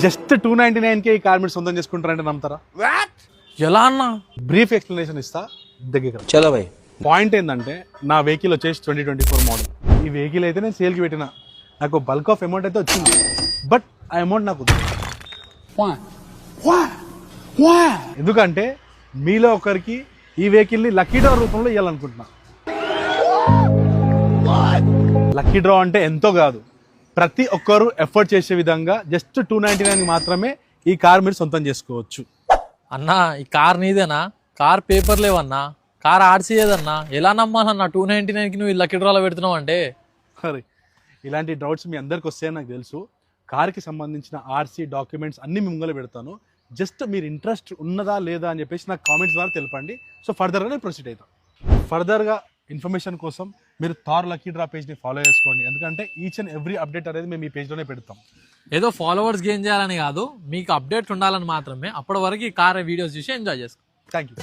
Just 299కే ఈ car మీరు సొంతం చేసుకుంటారంటే నమ్ముతారా? ఎలా అన్నా? బ్రీఫ్ ఎక్స్ప్లెనేషన్ ఇస్తా, దగ్గర. చలో భయ్. పాయింట్ ఏంటంటే నా వెహికల్ వచ్చేసి 2024 మోడల్. ఈ వెహికల్ అయితే నేను సేల్కి పెట్టిన, నాకు బల్క్ ఆఫ్ అమౌంట్ అయితే వచ్చింది. బట్ ఆ అమౌంట్ నాకు ఎందుకంటే మీలో ఒకరికి ఈ వెహికల్ని లక్కీ డ్రా రూపంలో ఇవ్వాలనుకుంటున్నా. లక్కీ డ్రా అంటే ఎంతో కాదు, ప్రతి ఒక్కరు ఎఫర్ట్ చేసే విధంగా జస్ట్ 299 మాత్రమే ఈ కార్ మీరు సొంతం చేసుకోవచ్చు. అన్నా ఈ కార్ నీదేనా? కార్ పేపర్ లేవన్నా, కార్ ఆర్సీ ఏదన్నా, ఎలా నమ్మాలన్నా 299కి నువ్వు లక్కీ డ్రాలో పెడుతున్నావు అంటే? సరే, ఇలాంటి డౌట్స్ మీ అందరికి వస్తాయని నాకు తెలుసు. కార్కి సంబంధించిన ఆర్సీ డాక్యుమెంట్స్ అన్ని మిమ్మల్ని పెడతాను. జస్ట్ మీరు ఇంట్రెస్ట్ ఉన్నదా లేదా అని చెప్పేసి నాకు కామెంట్స్ ద్వారా తెలపండి. సో ఫర్దర్గా నేను ప్రొసీడ్ అవుతాను. ఫర్దర్గా ఇన్ఫర్మేషన్ కోసం మీరు థార్ లక్కీ డ్రా పేజ్ని ఫాలో చేసుకోండి, ఎందుకంటే ఈచ్ అండ్ ఎవ్రీ అప్డేట్ అనేది మేము ఈ పేజ్లోనే పెడతాం. ఏదో ఫాలోవర్స్ గెయిన్ చేయాలని కాదు, మీకు అప్డేట్ ఉండాలని మాత్రమే. అప్పటి వరకు ఈ కార్ వీడియోస్ చూసి ఎంజాయ్ చేసుకో. Thank you.